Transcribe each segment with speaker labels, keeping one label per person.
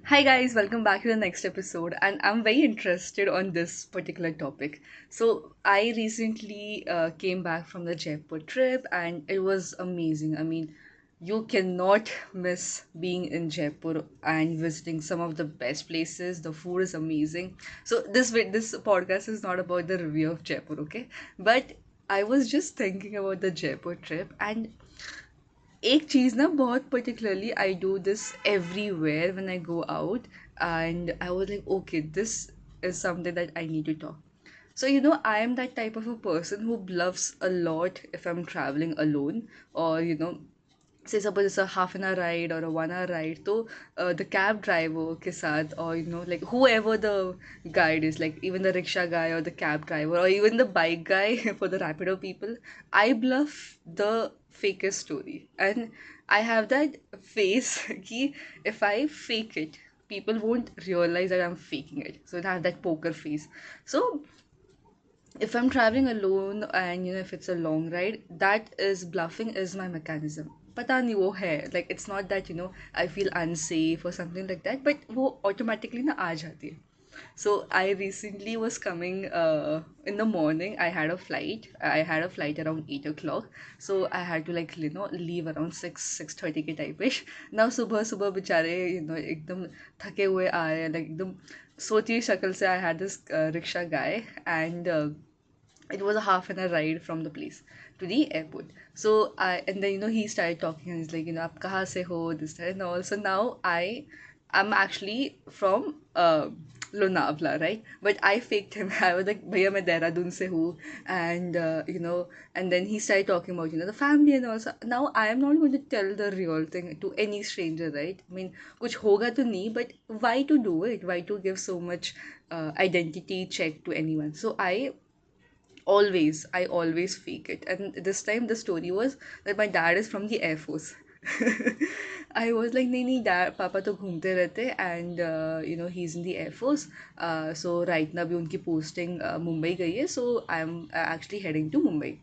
Speaker 1: Hi guys, welcome back to the next episode, and I'm very interested on this particular topic. So I recently came back from the Jaipur trip, and it was amazing. I mean, you cannot miss being in Jaipur and visiting some of the best places. The food is amazing. So this podcast is not about the review of Jaipur, okay? But I was just thinking about the Jaipur trip, and एक चीज़ ना बहुत particularly I do this everywhere when I go out, and I was like, okay, this is something that I need to talk. So I am that type of a person who bluffs a lot if I'm traveling alone, or say suppose it's a half an hour ride or a 1 hour ride, so the cab driver ke साथ, or like whoever the guide is, like even the rickshaw guy or the cab driver or even the bike guy for the rapido people, I bluff the fakest story. And I have that face ki if I fake it, people won't realize that I'm faking it, so I have that poker face. So if I'm traveling alone, and if it's a long ride, that is bluffing is my mechanism. पता नहीं वो है, like it's not that I feel unsafe or something like that, but वो automatically ना आ जाती है. So I recently was coming in the morning. I had a flight around 8 o'clock. So I had to like leave around 6:30 के type ish. Now सुबह सुबह बेचारे एकदम थके हुए आ रहे हैं, like एकदम सोची शक्ल से. I had this rickshaw guy, and it was a half an hour ride from the place to the airport. So I and then he started talking, and he's like, आप कहाँ से हो, this that and all. So now I'm actually from Lonavala, right? But I faked him. I was like, भैया मैं देहरादून से हूँ, and and then he started talking about the family and all. So now I am not going to tell the real thing to any stranger, right? I mean, कुछ होगा तो नहीं, but why to do it? Why to give so much identity check to anyone? So I always fake it. And this time the story was that my dad is from the Air Force. I was like, नहीं नहीं, dad पापा तो घूमते रहते, and he's in the Air Force. So right now भी उनकी posting Mumbai गई है, so I'm actually heading to Mumbai.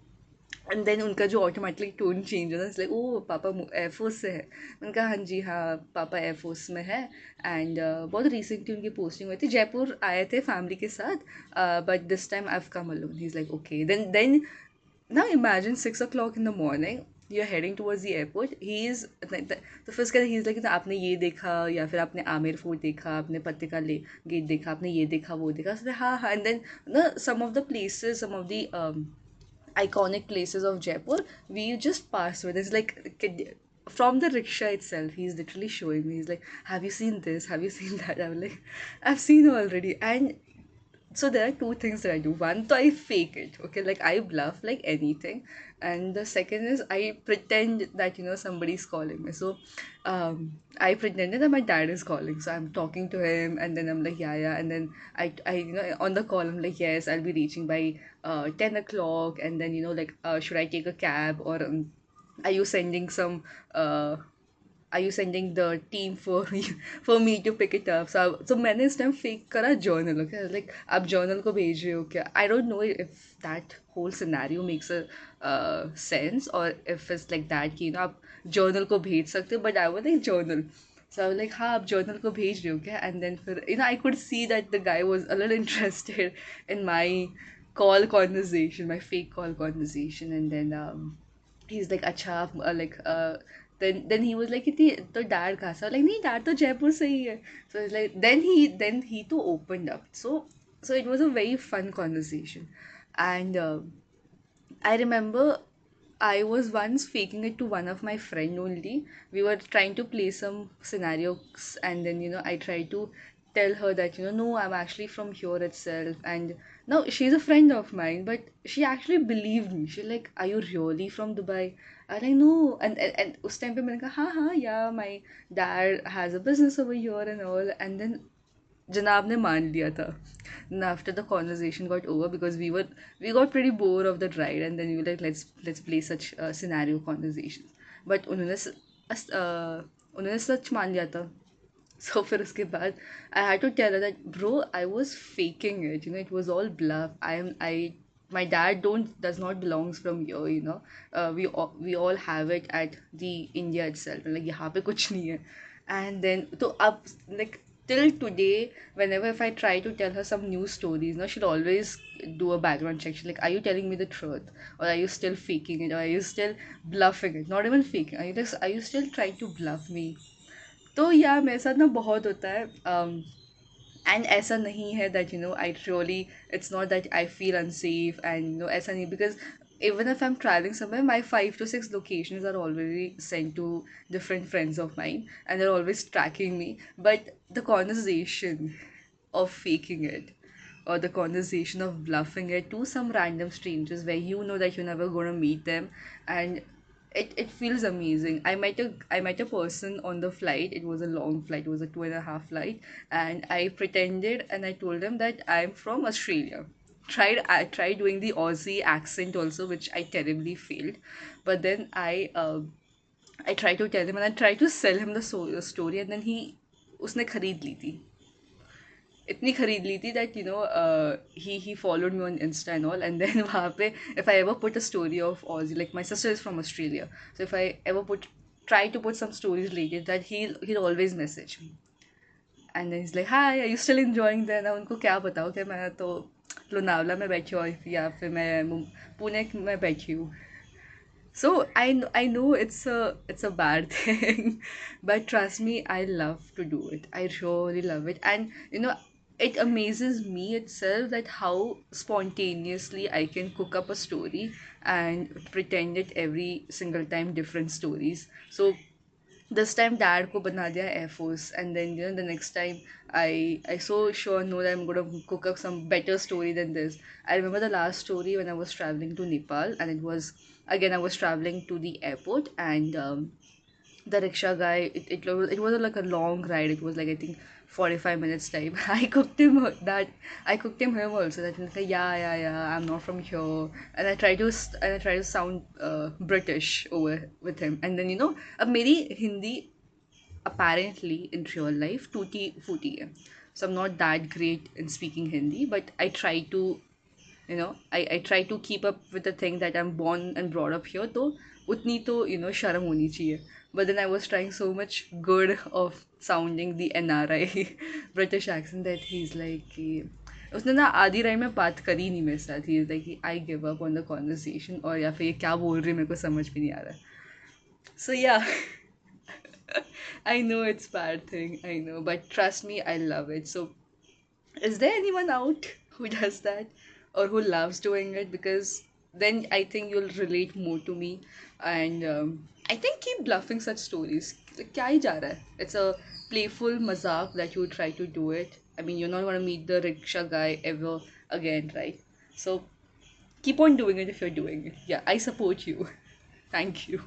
Speaker 1: And then उनका जो ऑटोमेटिकली टोन चेंज होता है, लाइक ओ पापा एयरफोर्स से है. मैंने कहा हाँ जी हाँ, पापा एयरफोर्स में है. एंड बहुत रिसेंटली उनकी पोस्टिंग हुई थी, जयपुर आए थे फैमिली के साथ, but this time I have come alone. He is like okay, then now imagine 6 o'clock in the morning, you're heading towards the airport. He's like the first guy, he's like आपने ये देखा, या फिर आपने Aamir fort देखा, आपने पत्रिका ले गेट देखा, आपने ये देखा वो देखा. So हाँ हाँ, and then some of the places, some of the iconic places of Jaipur, we just pass with. It's like from the rickshaw itself, he's literally showing me. He's like, "Have you seen this? Have you seen that?" I'm like, "I've seen already." And so there are two things that I do. One, so I fake it, okay, like I bluff like anything, and the second is I pretend that somebody's calling me. So I pretended that my dad is calling, so I'm talking to him, and then I'm like, yeah yeah, and then I on the call I'm like, yes, I'll be reaching by 10 o'clock, and then like, should I take a cab, or are you sending some uh are you sending the team for me for me to pick it up? So मैंने इस time fake करा journal, okay, like आप journal को भेज रहे हो क्या. I don't know if that whole scenario makes a sense, और इफ इट्स लाइक दैट कि आप जर्नल को भेज सकते हो, but I was like journal. So I was like, हाँ आप जर्नल को भेज रहे हो क्या. एंड देन फिर I could see that the guy was a little interested in my call conversation, my fake call conversation. And then he's like, अच्छा आप like then he was like, इतनी तो dad कहाँ से. like नहीं, dad तो जयपुर से ही है. So it's like, then he too opened up. So it was a very fun conversation. And I remember I was once faking it to one of my friend only. We were trying to play some scenarios, and then I tried to tell her that no, I'm actually from here itself. And now she's a friend of mine, but she actually believed me. She's like, "Are you really from Dubai?" I was like, "No." And उस time पे मैंने कहा हाँ हाँ, yeah, my dad has a business over here and all. And then जनाब ने मान लिया था. And after the conversation got over, because we got pretty bored of that ride, and then we were like, let's play such scenario conversations. But उन्होंने सच मान लिया था. So फिर उसके बाद I had to tell her that, bro, I was faking it. It was all bluff. My dad don't does not belongs from here. We all have it at the India itself. Like यहाँ पे कुछ नहीं है. And then तो अब like till today, whenever if I try to tell her some new stories, no, she'll always do a background check. She's like, "Are you telling me the truth, or are you still faking it, or are you still bluffing it? Not even faking. Are you still trying to bluff me?" तो या मेरे साथ ना बहुत होता है. And ऐसा नहीं है that I really it's not that I feel unsafe and ऐसा नहीं because even if I'm traveling somewhere, my 5 to 6 locations are already sent to different friends of mine, and they're always tracking me. But the conversation of faking it, or the conversation of bluffing it to some random strangers where you know that you're never going to meet them, and it feels amazing. I met a person on the flight. It was a long flight. It was a 2.5 flight, and I pretended and I told them that I'm from Australia. I tried doing the Aussie accent also, which I terribly failed. But then I tried to tell him and I tried to sell him the story, and then उसने खरीद ली थी. इतनी खरीद ली थी that he followed me on Insta and all, and then वहाँ पे if I ever put a story of Aussie, like my sister is from Australia, so if I ever try to put some stories related, that he'll always message me, and then he's like, "Hi, are you still enjoying there?" ना उनको क्या बताओ कि मैं तो लोनावला में बैठी हूँ या फिर मैं पुणे में बैठी हूँ. So I know it's a bad thing, but trust me, I love to do it. I really love it, and it amazes me itself that how spontaneously I can cook up a story and pretend it every single time different stories. So this time dad ko bana diya Air Force, and then the next time I so sure know that I'm gonna cook up some better story than this. I remember the last story when I was traveling to Nepal, and it was again I was traveling to the airport, and the rickshaw guy, it wasn't like a long ride. It was like, I think, 45 minutes time. I cooked him also that he's like, yeah, yeah, yeah, I'm not from here. And I try to sound British over with him, and then मेरी Hindi apparently in real life tutti frutti है. So I'm not that great in speaking Hindi, but I try to I try to keep up with the thing that I'm born and brought up here. तो उतनी तो शर्म होनी चाहिए. But then I was trying so much good of sounding the NRI British accent that he's like उसने ना आधी ride में बात करी नहीं मेरे साथ. He is like I give up on the conversation, और या फिर ये क्या बोल रही है मेरे को समझ भी नहीं आ रहा. So yeah, I know it's bad thing, I know, but trust me, I love it. So is there anyone out who does that or who loves doing it? Because then I think you'll relate more to me, and I think keep bluffing such stories. Like, क्या ही जा रहा है? It's a playful mazak that you try to do it. I mean, you're not going to meet the rickshaw guy ever again, right? So keep on doing it if you're doing it. Yeah, I support you. Thank you.